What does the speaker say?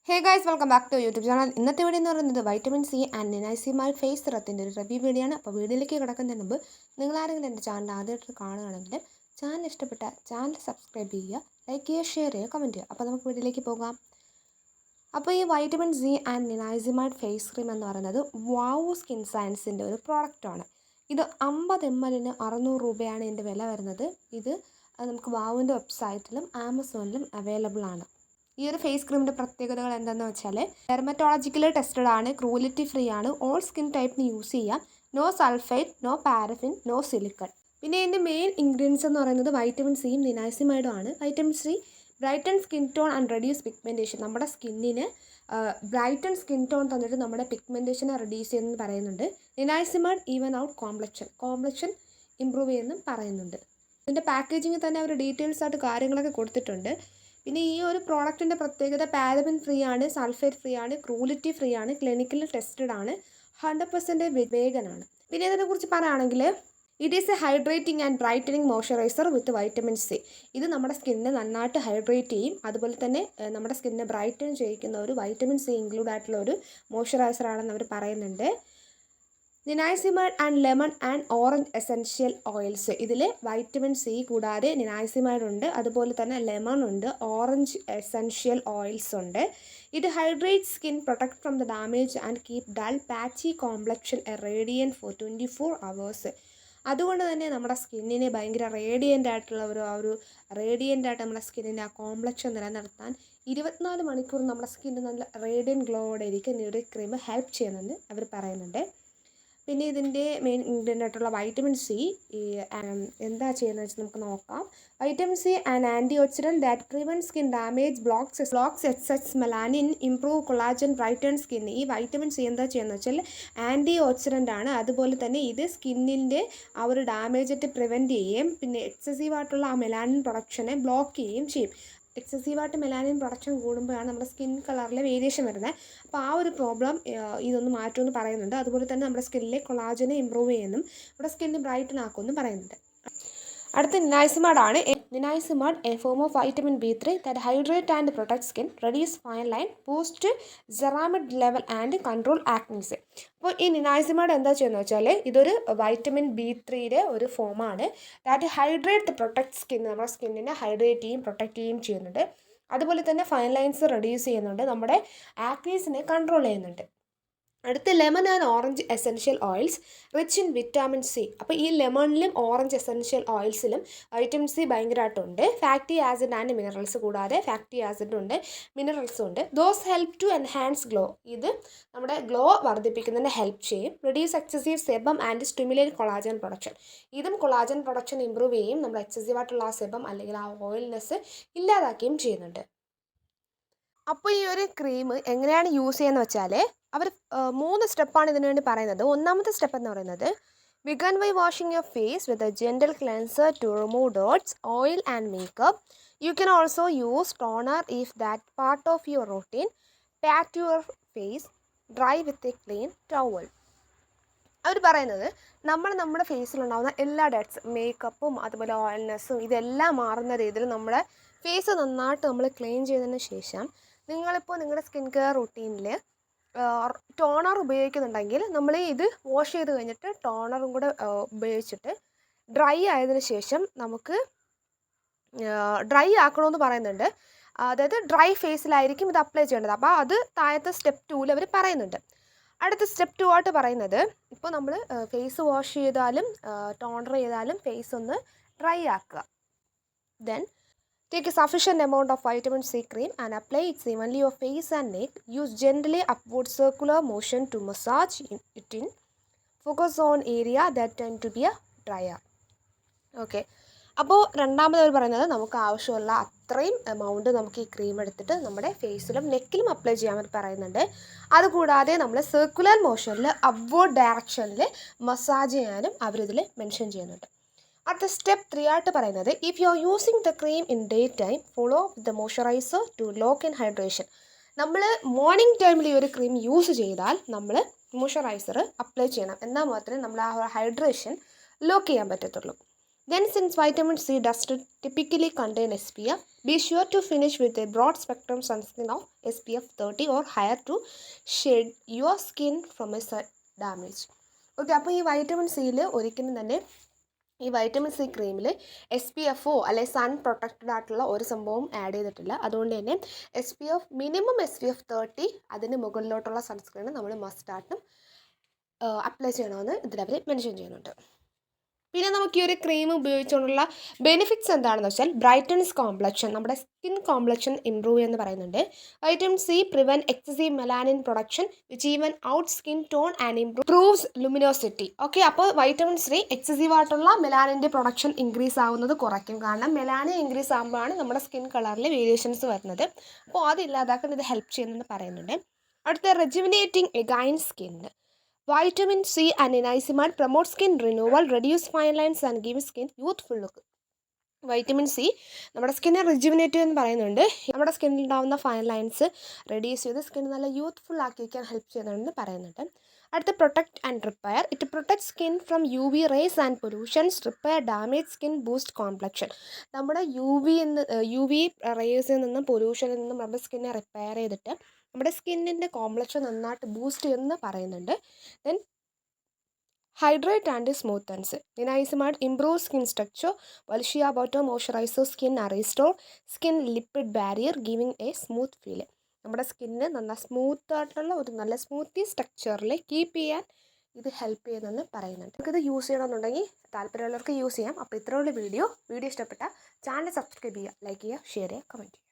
Hey guys, welcome back to YouTube channel. ഇന്നത്തെ video എന്ന് പറയുന്നത് vitamin C and niacinamide face സിറത്തിൻ്റെ ഒരു റിവ്യൂ വീഡിയോ ആണ്. അപ്പോൾ വീഡിയോയിലേക്ക് കിടക്കുന്നതിന് മുമ്പ് നിങ്ങളാരെങ്കിലും എൻ്റെ ചാനൽ ആദ്യമായിട്ട് കാണുകയാണെങ്കിൽ ചാനൽ ഇഷ്ടപ്പെട്ട ചാനൽ സബ്സ്ക്രൈബ് ചെയ്യുക, ലൈക്ക് ചെയ്യുക, ഷെയർ ചെയ്യുക, കമൻറ്റ് ചെയ്യുക. അപ്പോൾ നമുക്ക് വീഡിയോയിലേക്ക് പോകാം. അപ്പോൾ ഈ vitamin C and niacinamide face cream എന്ന് പറയുന്നത് വാവു സ്കിൻ സയൻസിൻ്റെ ഒരു പ്രോഡക്റ്റാണ്. ഇത് 50 ml 600 രൂപയാണ് ഇതിൻ്റെ വില വരുന്നത്. ഇത് നമുക്ക് വാവുവിൻ്റെ വെബ്സൈറ്റിലും ആമസോണിലും അവൈലബിൾ ആണ്. ഈ ഒരു ഫേസ് ക്രീമിൻ്റെ പ്രത്യേകതകൾ എന്താണെന്ന് വെച്ചാൽ ഡെർമറ്റോളജിക്കലി ടെസ്റ്റഡ് ആണ്, ക്രൂലിറ്റി ഫ്രീ ആണ്, ഓൾ സ്കിൻ ടൈപ്പിന് യൂസ് ചെയ്യാം, no sulphite, no paraffin, no silicone. പിന്നെ ഇതിൻ്റെ മെയിൻ ഇൻഗ്രീഡിയൻസ് എന്ന് പറയുന്നത് വൈറ്റമിൻ സിയും നിനാസിമൈഡും ആണ്. Vitamin C brighten skin tone and reduce pigmentation. നമ്മുടെ സ്കിന്നിന് ബ്രൈറ്റൺ സ്കിൻ ടോൺ തന്നിട്ട് നമ്മുടെ പിഗ്മെൻറ്റേഷനെ റെഡ്യൂസ് ചെയ്യുമെന്ന് പറയുന്നുണ്ട്. നിനാസിമൈഡ് ഈവൻ ഔട്ട് കോംപ്ലക്ഷൻ ഇമ്പ്രൂവ് ചെയ്യുമെന്നും പറയുന്നുണ്ട്. ഇതിൻ്റെ പാക്കേജിങ്ങിൽ തന്നെ അവർ ഡീറ്റെയിൽസ് ആയിട്ട് കാര്യങ്ങളൊക്കെ കൊടുത്തിട്ടുണ്ട്. പിന്നെ ഈ ഒരു പ്രോഡക്റ്റിൻ്റെ പ്രത്യേകത പാരബിൻ ഫ്രീ ആണ്, സൾഫേറ്റ് ഫ്രീ ആണ്, ക്രൂലിറ്റി ഫ്രീ ആണ്, ക്ലിനിക്കലി ടെസ്റ്റഡ് ആണ്, 100% വേഗൻ ആണ്. പിന്നെ ഇതിനെക്കുറിച്ച് പറയുകയാണെങ്കിൽ it is A hydrating and brightening moisturiser with vitamin C. ഇത് നമ്മുടെ സ്കിന്നിനെ നന്നായിട്ട് ഹൈഡ്രേറ്റ് ചെയ്യും, അതുപോലെ തന്നെ നമ്മുടെ സ്കിന്നിനെ ബ്രൈറ്റൻ ചെയ്യിക്കുന്ന ഒരു വൈറ്റമിൻ സി ഇൻക്ലൂഡ് ആയിട്ടുള്ള ഒരു മോയ്സ്ചറൈസർ ആണെന്ന് അവർ പറയുന്നുണ്ട്. Niacinamide and lemon and orange essential oils. ഇതിൽ വൈറ്റമിൻ സി കൂടാതെ നിനാസിമൈഡ് ഉണ്ട്, അതുപോലെ തന്നെ ലെമൺ ഉണ്ട്, ഓറഞ്ച് എസെൻഷ്യൽ ഓയിൽസ് ഉണ്ട്. ഇത് hydrate skin, protect from the damage and keep dull patchy complexion a radiant for 24 hours. അതുകൊണ്ട് തന്നെ നമ്മുടെ സ്കിന്നിനെ ഭയങ്കര റേഡിയൻ്റ് ആയിട്ടുള്ള റേഡിയൻ്റ് ആയിട്ട് നമ്മുടെ സ്കിന്നിൻ്റെ ആ കോംപ്ലക്ഷൻ നിലനിർത്താൻ 24 മണിക്കൂർ നമ്മുടെ സ്കിന്നിന് നല്ല റേഡിയൻറ്റ് ഗ്ലോയോടെ ഇരിക്കുന്ന ഈ ഒരു ക്രീം ഹെൽപ്പ് ചെയ്യുമെന്ന് അവർ പറയുന്നുണ്ട്. പിന്നെ ഇതിൻ്റെ മെയിൻ ഇൻഗ്രീഡിയൻ്റ് ആയിട്ടുള്ള വൈറ്റമിൻ സി എന്താ ചെയ്യുന്നത് വെച്ചാൽ നമുക്ക് നോക്കാം. Vitamin C and antioxidant that prevent skin damage, blocks excess melanin, improve collagen, brighten skin. ഈ വൈറ്റമിൻ സി എന്താ ചെയ്യുന്നത് വെച്ചാൽ ആൻറ്റി ഓക്സിഡൻ്റ് ആണ്, അതുപോലെ തന്നെ ഇത് സ്കിന്നിൻ്റെ ആ ഒരു ഡാമേജായിട്ട് പ്രിവെൻറ്റ് ചെയ്യുകയും പിന്നെ എക്സസീവായിട്ടുള്ള ആ മെലാനിൻ പ്രൊഡക്ഷനെ ബ്ലോക്ക് ചെയ്യുകയും ചെയ്യും. എക്സസീവായിട്ട് മെലാനിൻ പ്രൊഡക്ഷൻ കൂടുമ്പോഴാണ് നമ്മുടെ സ്കിൻ കളറിലെ വേരിയേഷൻ വരുന്നത്. അപ്പോൾ ആ ഒരു പ്രോബ്ലം ഇതൊന്ന് മാറ്റുമെന്ന് പറയുന്നുണ്ട്. അതുപോലെ തന്നെ നമ്മുടെ സ്കിന്നിലെ കൊളാജനെ ഇമ്പ്രൂവ് ചെയ്യുമെന്നും നമ്മുടെ സ്കിന്ന് ബ്രൈറ്റൻ ആക്കുമെന്നും പറയുന്നുണ്ട്. അടുത്ത നിനാസിമൈഡ് ആണ്. Niacinamide a form of vitamin B3 that hydrate and protect skin, reduce fine line, boost ceramide level and control acnes. അപ്പോൾ ഈ നിനാസിമൈഡ് എന്താ ചെയ്യുന്നത് വെച്ചാൽ ഇതൊരു വൈറ്റമിൻ B3 ഒരു ഫോമാണ്. ദാറ്റ് ഹൈഡ്രേറ്റ് പ്രൊട്ടക്ട് സ്കിൻ, നമ്മുടെ സ്കിന്നിനെ ഹൈഡ്രേറ്റ് ചെയ്യും പ്രൊട്ടക്റ്റ് ചെയ്യുകയും ചെയ്യുന്നുണ്ട്. അതുപോലെ തന്നെ ഫൈൻ ലൈൻസ് റെഡ്യൂസ് ചെയ്യുന്നുണ്ട്, നമ്മുടെ ആക്നീസിനെ കൺട്രോൾ ചെയ്യുന്നുണ്ട്. അടുത്ത lemon and orange essential oils rich in vitamin C. അപ്പോൾ ഈ ലെമണിലും ഓറഞ്ച് എസെൻഷ്യൽ ഓയിൽസിലും വൈറ്റമിൻ സി ഭയങ്കരമായിട്ടുണ്ട്. ഫാറ്റി ആസിഡ് ആൻഡ് മിനറൽസ് കൂടാതെ ഫാറ്റി ആസിഡും ഉണ്ട്, മിനറൽസും ഉണ്ട്. Those help to enhance glow. ഇത് നമ്മുടെ ഗ്ലോ വർദ്ധിപ്പിക്കുന്നതിന് ഹെൽപ്പ് ചെയ്യും. Reduce excessive sebum and stimulate collagen production. ഇതും കൊളാജൻ പ്രൊഡക്ഷൻ ഇമ്പ്രൂവ് ചെയ്യും, നമ്മുടെ എക്സസീവായിട്ടുള്ള ആ സെബം അല്ലെങ്കിൽ ആ ഓയിൽനെസ് ഇല്ലാതാക്കുകയും ചെയ്യുന്നുണ്ട്. അപ്പോൾ ഈ ഒരു ക്രീം എങ്ങനെയാണ് യൂസ് ചെയ്യുന്നത് വെച്ചാൽ അവർ 3 സ്റ്റെപ്പാണ് ഇതിനു വേണ്ടി പറയുന്നത്. ഒന്നാമത്തെ സ്റ്റെപ്പ് എന്ന് പറയുന്നത് begin by washing your face with a gentle cleanser to remove dots, oil and makeup. You can also use toner if that part of your routine. Pat your face dry with a clean towel. അവർ പറയുന്നത് നമ്മുടെ ഫേസിലുണ്ടാകുന്ന എല്ലാ debts, മേക്കപ്പും അതുപോലെ ഓയിൽനെസ്സും ഇതെല്ലാം മാറുന്ന രീതിയിൽ നമ്മുടെ face നന്നായിട്ട് നമ്മൾ ക്ലീൻ ചെയ്തതിന് ശേഷം നിങ്ങളിപ്പോൾ നിങ്ങളുടെ സ്കിൻ കെയർ റൂട്ടീനിൽ ടോണർ ഉപയോഗിക്കുന്നുണ്ടെങ്കിൽ നമ്മൾ ഇത് വാഷ് ചെയ്ത് കഴിഞ്ഞിട്ട് ടോണറും കൂടെ ഉപയോഗിച്ചിട്ട് ഡ്രൈ ആയതിനു ശേഷം നമുക്ക് ഡ്രൈ ആക്കണമെന്ന് പറയുന്നുണ്ട്. അതായത് ഡ്രൈ ഫേസിലായിരിക്കും ഇത് അപ്ലൈ ചെയ്യേണ്ടത്. അപ്പോൾ അത് താഴത്തെ സ്റ്റെപ്പ് 2 അവർ പറയുന്നുണ്ട്. അടുത്ത സ്റ്റെപ്പ് 2 ആയിട്ട് പറയുന്നത് ഇപ്പോൾ നമ്മൾ ഫേസ് വാഷ് ചെയ്താലും ടോണർ ചെയ്താലും ഫേസ് ഒന്ന് ഡ്രൈ ആക്കുക. Then take a sufficient amount of vitamin C cream and apply it evenly on face and neck. Use gently upward circular motion to massage it in. Focus on area that tend to be drier. Okay, അപ്പോൾ രണ്ടാമത് പറയുന്നത് നമുക്ക് ആവശ്യമുള്ള അത്രയും amount നമുക്ക് ഈ cream എടുത്തിട്ട് നമ്മുടെ ഫേസിലും നെക്കിലും അപ്ലൈ ചെയ്യാൻ വേണ്ടി പറയുന്നുണ്ട്. അതുകൂടാതെ നമ്മൾ സർക്കുലർ മോഷനിൽ അപ്വേർഡ് ഡയറക്ഷനിൽ മസാജ് ചെയ്യാനും അവരിതിൽ മെൻഷൻ ചെയ്യുന്നുണ്ട്. അടുത്ത സ്റ്റെപ്പ് 3 ആയിട്ട് പറയുന്നത് if you are using the cream in day time follow with the moisturiser to lock in hydration. നമ്മൾ മോർണിംഗ് ടൈമിൽ ഈ ഒരു ക്രീം യൂസ് ചെയ്താൽ നമ്മൾ മോയ്സ്ചറൈസർ അപ്ലൈ ചെയ്യണം, എന്നാൽ മാത്രമേ നമ്മൾ ആ ഹൈഡ്രേഷൻ ലോക്ക് ചെയ്യാൻ പറ്റത്തുള്ളൂ. Then, since vitamin C does not typically contain SPF, be sure to finish with a broad spectrum sunscreen of SPF 30 or higher to shade your skin from a sun damage. Okay, അപ്പോൾ ഈ vitamin സിയിൽ ഒരിക്കലും തന്നെ ഈ vitamin C ക്രീമിൽ SPF അല്ലെ sun protected ആയിട്ടുള്ള ഒരു സംഭവം ആഡ് ചെയ്തിട്ടില്ല. അതുകൊണ്ട് തന്നെ മിനിമം SPF 30 അതിന് മുകളിലോട്ടുള്ള സൺസ്ക്രീൻ നമ്മൾ മസ്റ്റായിട്ടും അപ്ലൈ ചെയ്യണമെന്ന് ഇതിലവർ മെൻഷൻ ചെയ്യുന്നുണ്ട്. പിന്നെ നമുക്ക് ഈ ഒരു ക്രീം ഉപയോഗിച്ചുകൊണ്ടുള്ള ബെനിഫിറ്റ്സ് എന്താണെന്ന് വെച്ചാൽ ബ്രൈറ്റൻസ് കോംപ്ലക്ഷൻ, നമ്മുടെ സ്കിൻ കോംപ്ലക്ഷൻ ഇംപ്രൂവ് എന്ന് പറയുന്നുണ്ട്. Vitamin C prevent excessive melanin production which even out skin tone and improves luminosity. Okay, അപ്പോൾ വൈറ്റമിൻ സി എക്സസീവ് ആയിട്ടുള്ള മെലാനിൻ്റെ പ്രൊഡക്ഷൻ ഇൻക്രീസ് ആവുന്നത് കുറയ്ക്കും. കാരണം മെലാനിൻ ഇൻക്രീസ് ആകുമ്പോഴാണ് നമ്മുടെ സ്കിൻ കളറിൽ വേരിയേഷൻസ് വരുന്നത്. അപ്പോൾ അത് ഇല്ലാതാക്കാൻ ഇത് ഹെൽപ്പ് ചെയ്യുന്നെന്ന് പറയുന്നുണ്ട്. അടുത്ത rejuvenating again skin. Vitamin C and niacinamide promote skin renewal, reduce fine lines and give skin youthful look. Vitamin C നമ്മുടെ സ്കിന്നെ റിജുവിനേറ്റ് എന്ന് പറയുന്നുണ്ട്. നമ്മുടെ സ്കിന്നിൽ ഉണ്ടാകുന്ന ഫൈൻ ലൈൻസ് റെഡ്യൂസ് ചെയ്ത് സ്കിൻ നല്ല യൂത്ത്ഫുൾ ആക്കി വയ്ക്കാൻ ഹെൽപ്പ് ചെയ്യുന്നുണ്ടെന്ന് പറയുന്നുണ്ട്. അടുത്ത protect and repair. It protect skin from UV rays and pollutions, repair damage skin, boost complexion. നമ്മുടെ UV റേസിൽ നിന്നും പൊല്യൂഷനിൽ നിന്നും നമ്മുടെ സ്കിന്നെ റിപ്പയർ ചെയ്തിട്ട് നമ്മുടെ സ്കിന്നിൻ്റെ കോംപ്ലക്ഷൻ നന്നായിട്ട് ബൂസ്റ്റ് ചെയ്യുമെന്ന് പറയുന്നുണ്ട്. Then hydrate and smoothens. Niacinamide improve skin structure, while shea butter moisturizes skin and restore skin lipid barrier, giving a smooth feel. നമ്മുടെ സ്കിന്ന് നന്നായി സ്മൂത്തായിട്ടുള്ള ഒരു നല്ല സ്മൂത്തി സ്ട്രക്ചറിൽ കീപ്പ് ചെയ്യാൻ ഇത് ഹെൽപ്പ് ചെയ്യുമെന്ന് പറയുന്നുണ്ട്. നമുക്കിത് യൂസ് ചെയ്യണമെന്നുണ്ടെങ്കിൽ താല്പര്യമുള്ളവർക്ക് യൂസ് ചെയ്യാം. അപ്പോൾ ഇത്രയുള്ള വീഡിയോ ഇഷ്ടപ്പെട്ടാൽ ചാനൽ സബ്സ്ക്രൈബ് ചെയ്യുക, ലൈക്ക് ചെയ്യുക, ഷെയർ ചെയ്യുക, കമൻറ്റ് ചെയ്യുക.